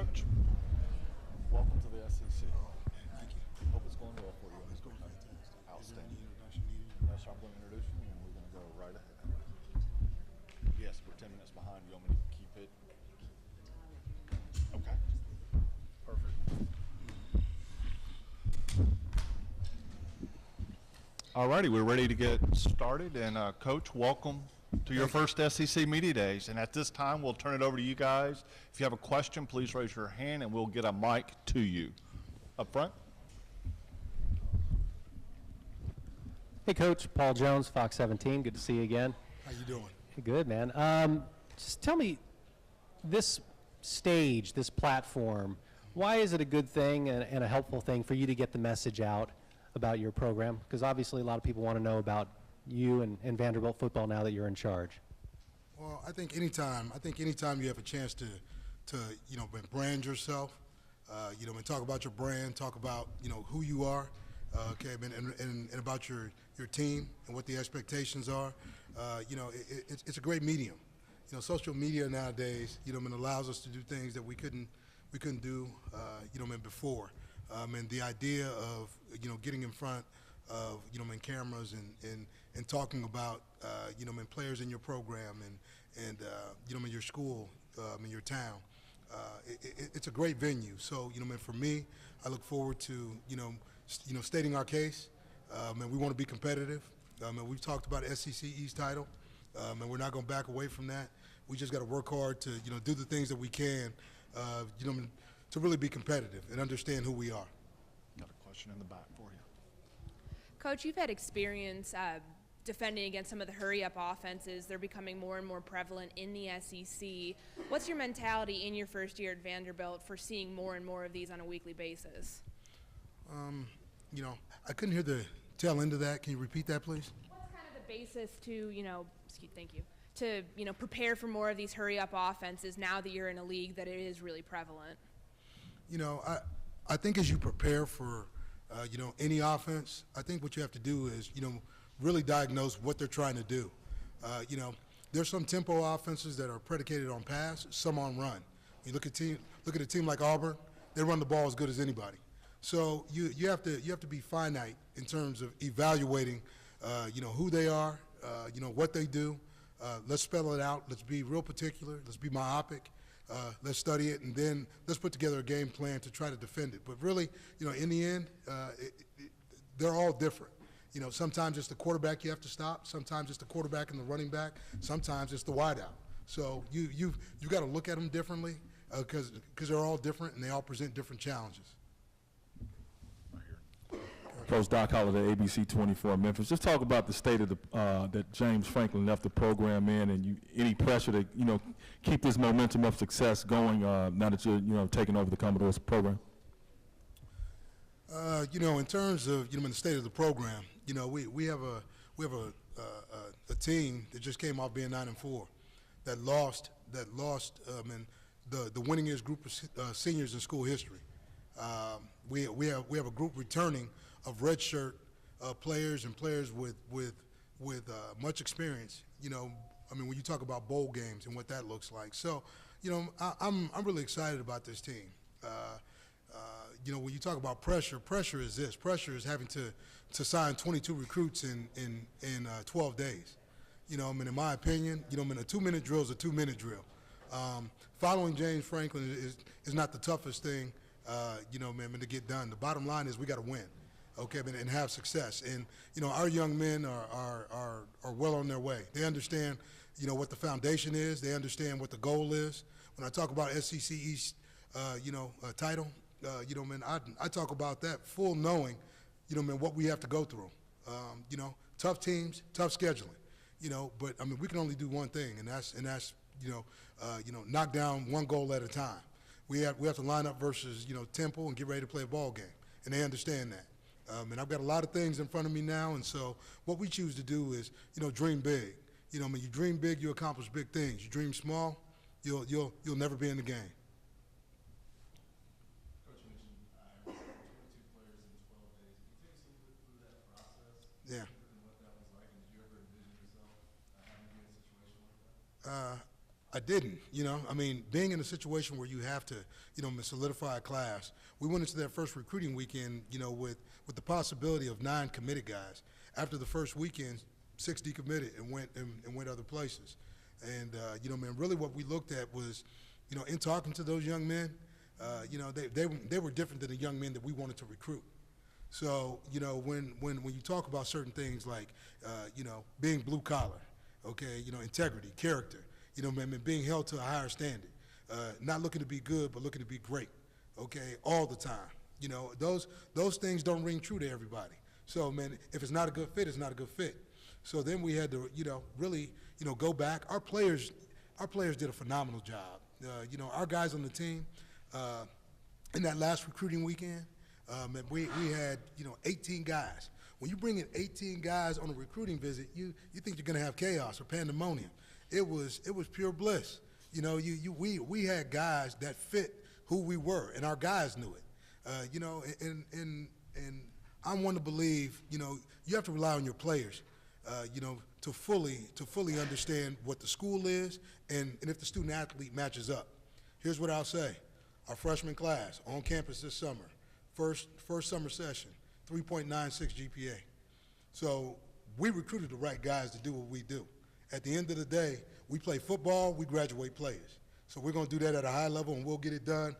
Coach, welcome to the SEC. Thank you. Hope it's going well for you. It's going fantastic. Outstanding. Is there any introduction needed? No, so I'm going to introduce you, and we're going to go right ahead. Yes, we're 10 minutes behind. You want me to keep it? Okay. Perfect. All righty, we're ready to get started. And Coach, welcome to your first SEC Media Days. And at this time, we'll turn it over to you guys. If you have a question, please raise your hand, and we'll get a mic to you. Up front. Hey, Coach. Paul Jones, Fox 17. Good to see you again. How you doing? Good, man. Just tell me, this stage, this platform, why is it a good thing and a helpful thing for you to get the message out about your program? Because obviously a lot of people want to know about you and Vanderbilt football now that you're in charge. Well, I think anytime you have a chance to brand yourself, and talk about your brand, talk about who you are, and about your team and what the expectations are. It's a great medium. Social media nowadays, allows us to do things that we couldn't do, before. And the idea of getting in front of cameras and talking about players in your program and your school, in your town. It's a great venue. So for me, I look forward to stating our case. And we want to be competitive. And we've talked about SEC East title, and we're not going to back away from that. We just got to work hard to do the things that we can, to really be competitive and understand who we are. Got a question in the back for you. Coach, you've had experience defending against some of the hurry-up offenses. They're becoming more and more prevalent in the SEC. What's your mentality in your first year at Vanderbilt for seeing more and more of these on a weekly basis? I couldn't hear the tail end of that. Can you repeat that, please? What's kind of the basis to, to prepare for more of these hurry-up offenses now that you're in a league that it is really prevalent? I think as you prepare for, any offense, I think what you have to do is, really diagnose what they're trying to do. There's some tempo offenses that are predicated on pass, some on run. You look at a team like Auburn, they run the ball as good as anybody. So you have to be finite in terms of evaluating, who they are, what they do. Let's spell it out. Let's be real particular. Let's be myopic. Let's study it, and then let's put together a game plan to try to defend it. But really, in the end, they're all different. Sometimes it's the quarterback you have to stop. Sometimes it's the quarterback and the running back. Sometimes it's the wideout. So you've got to look at them differently because they're all different and they all present different challenges. Coach Doc Holliday, ABC 24 Memphis. Just talk about the state of the that James Franklin left the program in, and any pressure to keep this momentum of success going now that you're taking over the Commodores program. In terms of in the state of the program, we have a team that just came off being 9-4, that lost in the winningest group of seniors in school history. We have a group returning of redshirt players and players with much experience. When you talk about bowl games and what that looks like. So, I'm really excited about this team. When you talk about pressure is this. Pressure is having to sign 22 recruits in 12 days. In my opinion, a 2-minute drill is a 2-minute drill. Following James Franklin is not the toughest thing, to get done. The bottom line is we got to win, and have success. And, our young men are well on their way. They understand, what the foundation is. They understand what the goal is. When I talk about SEC East, title, I talk about that full knowing, what we have to go through. Tough teams, tough scheduling, but we can only do one thing, and that's knock down one goal at a time. We have to line up versus, Temple and get ready to play a ball game, and they understand that. And I've got a lot of things in front of me now, and so what we choose to do is, dream big. You dream big, you accomplish big things. You dream small, you'll never be in the game. Coach, you mentioned 22 players in 12 days. Can you take us a little bit through that process? Yeah. And what that was like, and did you ever envision yourself having to be in a situation like that? I didn't, you know. I mean, being in a situation where you have to, you know, solidify a class, we went into that first recruiting weekend, you know, with the possibility of 9 committed guys. After the first weekend, 6 decommitted and went other places. And, you know, man, really what we looked at was, you know, in talking to those young men, you know, they were different than the young men that we wanted to recruit. So, you know, when you talk about certain things like, you know, being blue collar, okay, you know, integrity, character, you know, man, being held to a higher standard, not looking to be good, but looking to be great, okay, all the time. You know, those things don't ring true to everybody. So, man, if it's not a good fit, it's not a good fit. So then we had to, you know, really, you know, go back. Our players did a phenomenal job. You know, our guys on the team, in that last recruiting weekend, and we had, you know, 18 guys. When you bring in 18 guys on a recruiting visit, you think you're going to have chaos or pandemonium. It was pure bliss. You know, we had guys that fit who we were, and our guys knew it. You know, and I'm one to believe, you know, you have to rely on your players, you know, to fully understand what the school is and if the student athlete matches up. Here's what I'll say: our freshman class on campus this summer. First summer session, 3.96 GPA. So we recruited the right guys to do what we do. At the end of the day, we play football, we graduate players. So we're going to do that at a high level, and we'll get it done,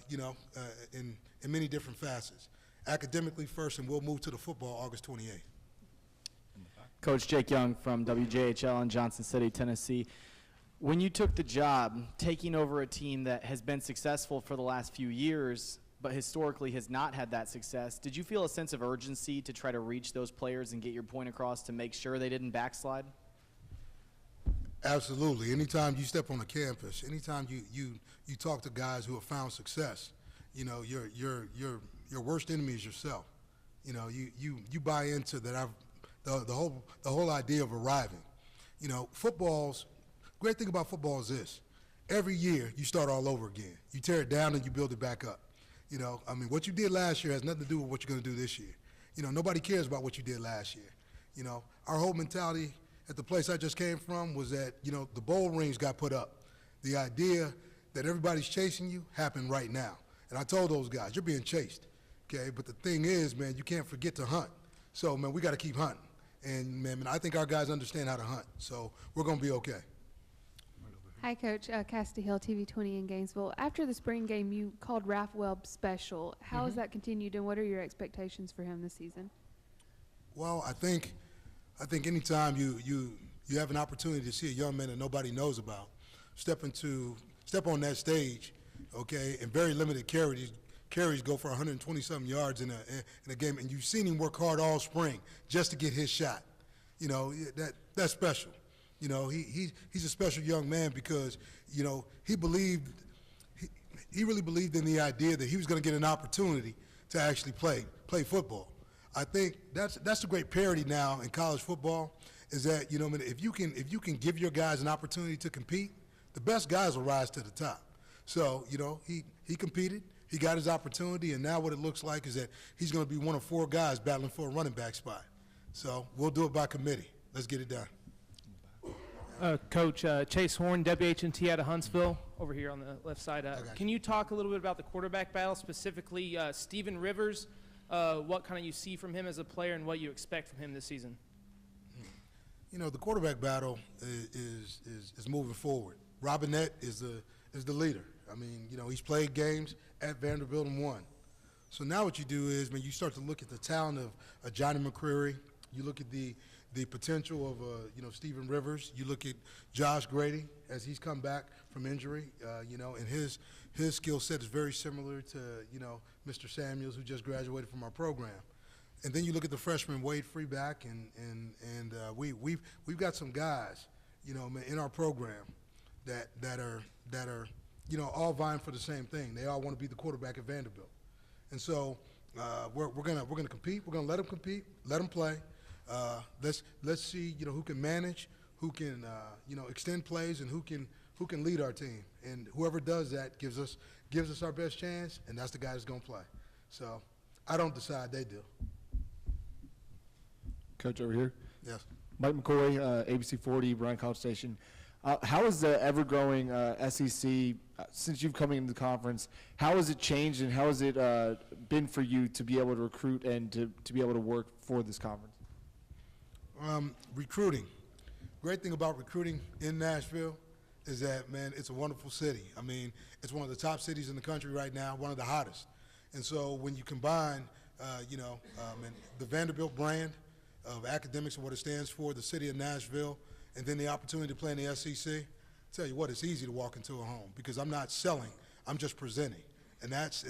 you know, in many different facets. Academically first, and we'll move to the football August 28th. Coach Jake Young from WJHL in Johnson City, Tennessee. When you took the job, taking over a team that has been successful for the last few years, but historically has not had that success, did you feel a sense of urgency to try to reach those players and get your point across to make sure they didn't backslide? Absolutely. Anytime you step on a campus, anytime you talk to guys who have found success, you know, your worst enemy is yourself. You know, you buy into that. The whole idea of arriving. You know, great thing about football is this: every year you start all over again. You tear it down and you build it back up. You know, I mean, what you did last year has nothing to do with what you're going to do this year. You know, nobody cares about what you did last year. You know, our whole mentality at the place I just came from was that, you know, the bowl rings got put up. The idea that everybody's chasing you happened right now. And I told those guys, you're being chased, okay? But the thing is, man, you can't forget to hunt. So, man, we got to keep hunting. And, man, I think our guys understand how to hunt. So we're going to be okay. Hi, Coach. Cassidy Hill, TV20 in Gainesville. After the spring game, you called Ralph Webb special. How has that continued, and what are your expectations for him this season? Well, I think anytime you have an opportunity to see a young man that nobody knows about step on that stage, okay, and very limited carries go for 120-something yards in a game, and you've seen him work hard all spring just to get his shot. You know, that's special. You know, he's a special young man because, you know, he really believed in the idea that he was going to get an opportunity to actually play football. I think that's the great parity now in college football is that, you know, if you can give your guys an opportunity to compete, the best guys will rise to the top. So, you know, he competed, he got his opportunity, and now what it looks like is that he's going to be one of 4 guys battling for a running back spot. So we'll do it by committee. Let's get it done. Coach, Chase Horn, WHNT out of Huntsville, over here on the left side. Can you talk a little bit about the quarterback battle, specifically Stephen Rivers, what kind of you see from him as a player and what you expect from him this season? You know, the quarterback battle is moving forward. Robinette is the leader. I mean, you know, he's played games at Vanderbilt and won. So now what you do is, when you start to look at the talent of Johnny McCreary, you look at the potential of, you know, Stephen Rivers. You look at Josh Grady as he's come back from injury, you know, and his skill set is very similar to, you know, Mr. Samuels, who just graduated from our program. And then you look at the freshman Wade Freeback, and we've got some guys, you know, in our program that are you know, all vying for the same thing. They all want to be the quarterback at Vanderbilt, and so we're gonna compete. We're gonna let them compete, let them play. Let's see, you know, who can manage, who can you know, extend plays, and who can lead our team. And whoever does that gives us our best chance, and that's the guy that's gonna play. So I don't decide, they do. Coach over here. Yes. Mike McCoy, ABC 40, Bryan College Station. How has the ever-growing SEC, since you've come into the conference, how has it changed and how has it been for you to be able to recruit and to be able to work for this conference? Recruiting. Great thing about recruiting in Nashville is that, man, it's a wonderful city. I mean, it's one of the top cities in the country right now, one of the hottest. And so when you combine, and the Vanderbilt brand of academics and what it stands for, the city of Nashville, and then the opportunity to play in the SEC, tell you what, it's easy to walk into a home because I'm not selling, I'm just presenting. And that's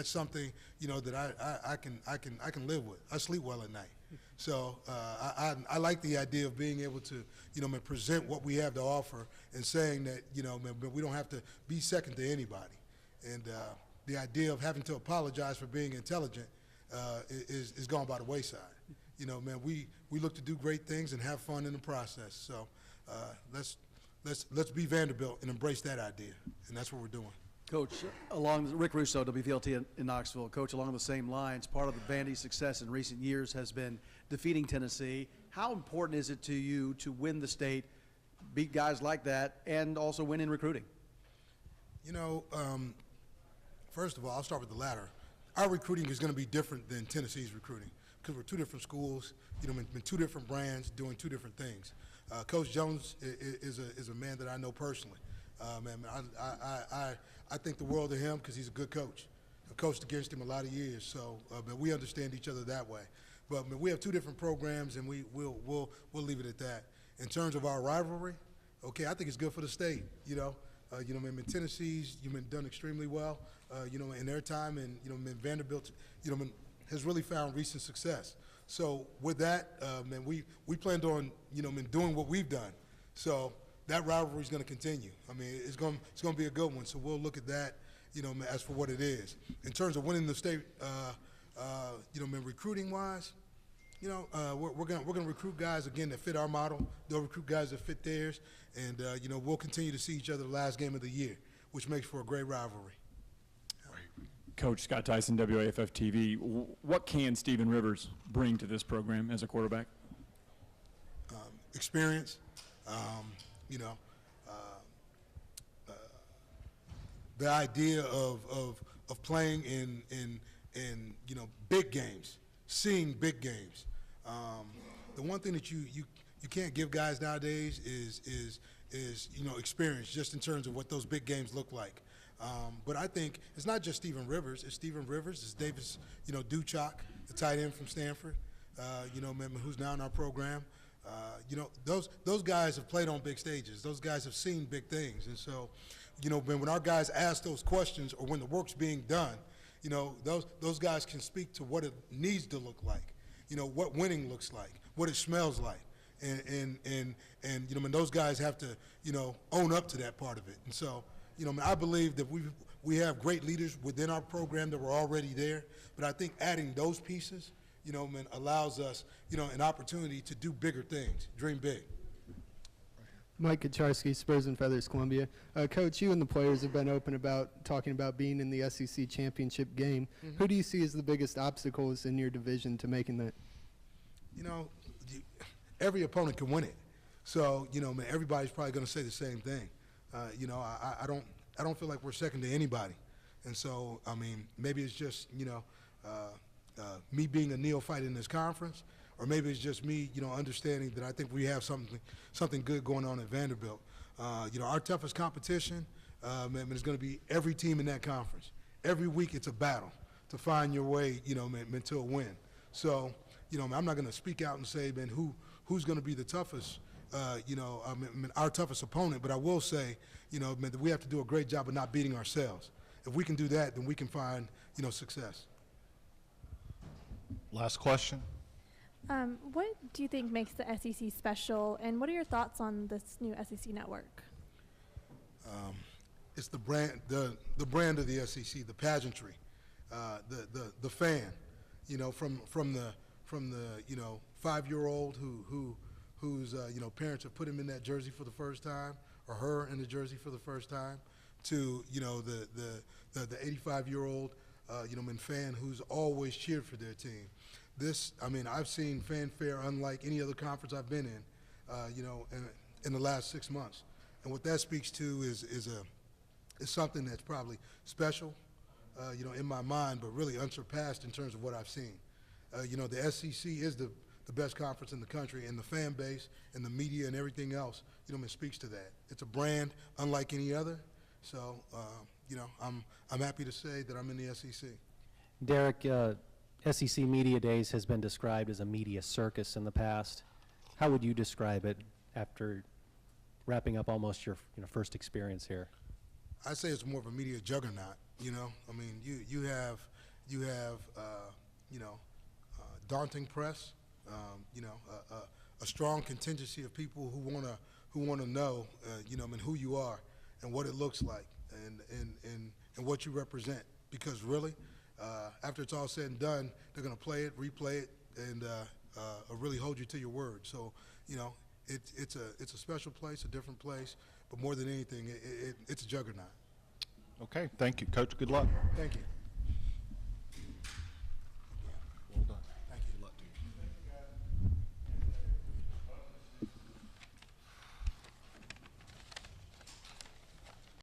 something, that I can live with. I sleep well at night. So I like the idea of being able to, present what we have to offer and saying that, we don't have to be second to anybody. And the idea of having to apologize for being intelligent is gone by the wayside. We look to do great things and have fun in the process. So let's be Vanderbilt and embrace that idea, and that's what we're doing. Coach, along Rick Russo, WVLT in Knoxville. Coach, along the same lines, part of the Vandy's success in recent years has been defeating Tennessee. How important is it to you to win the state, beat guys like that, and also win in recruiting? First of all, I'll start with the latter. Our recruiting is going to be different than Tennessee's recruiting because we're two different schools, two different brands doing two different things. Coach Jones is a man that I know personally. I think the world of him because he's a good coach. I've coached against him a lot of years, so but we understand each other that way. But we have two different programs, and we'll leave it at that. In terms of our rivalry, okay, I think it's good for the state. Tennessee's done extremely well, in their time, and Vanderbilt, has really found recent success. So with that, we planned on doing what we've done. So that rivalry is going to continue. I mean, it's going to be a good one. So we'll look at that, as for what it is. In terms of winning the state, recruiting wise, we're going to recruit guys again that fit our model. They'll recruit guys that fit theirs, and we'll continue to see each other the last game of the year, which makes for a great rivalry. Coach Scott Tyson, WAFF TV. What can Stephen Rivers bring to this program as a quarterback? Experience. The idea of playing in big games, seeing big games. The one thing that you can't give guys nowadays is experience, just in terms of what those big games look like. But I think it's not just Stephen Rivers. It's Stephen Rivers. It's Davis, Duchak, the tight end from Stanford, who's now in our program. Those guys have played on big stages. Those guys have seen big things. And so, when our guys ask those questions or when the work's being done, those guys can speak to what it needs to look like, what winning looks like, what it smells like. And those guys have to, own up to that part of it. And so, I believe that we have great leaders within our program that were already there, but I think adding those pieces, allows us, an opportunity to do bigger things, dream big. Mike Kacharski, Spurs and Feathers, Columbia. Coach, you and the players have been open about talking about being in the SEC championship game. Mm-hmm. Who do you see as the biggest obstacles in your division to making that? Every opponent can win it. So, everybody's probably going to say the same thing. I don't feel like we're second to anybody. And so, maybe it's just, me being a neophyte in this conference, or maybe it's just me, understanding that I think we have something good going on at Vanderbilt. Our toughest competition, is going to be every team in that conference. Every week it's a battle to find your way, to a win. So, I'm not going to speak out and say, who's going to be the toughest, our toughest opponent, but I will say, that we have to do a great job of not beating ourselves. If we can do that, then we can find, success. Last question. What do you think makes the SEC special, and what are your thoughts on this new SEC network? It's the brand of the SEC, the pageantry, the fan, from the 5-year-old whose parents have put him in that jersey for the first time, or her in the jersey for the first time, to the 85-year-old fan who's always cheered for their team. I've seen fanfare unlike any other conference I've been in, and in the last 6 months. And what that speaks to is something that's probably special, in my mind, but really unsurpassed in terms of what I've seen. The SEC is the best conference in the country, and the fan base and the media and everything else, it speaks to that. It's a brand unlike any other. So, I'm happy to say that I'm in the SEC. Derek, SEC Media Days has been described as a media circus in the past. How would you describe it after wrapping up almost your first experience here? I say it's more of a media juggernaut. I mean, you have daunting press. A strong contingency of people who wanna know, who you are and what it looks like and what you represent. Because really, after it's all said and done, they're gonna play it, replay it, and really hold you to your word. So, it's a special place, a different place, but more than anything, it's a juggernaut. Okay, thank you, Coach. Good luck. Thank you.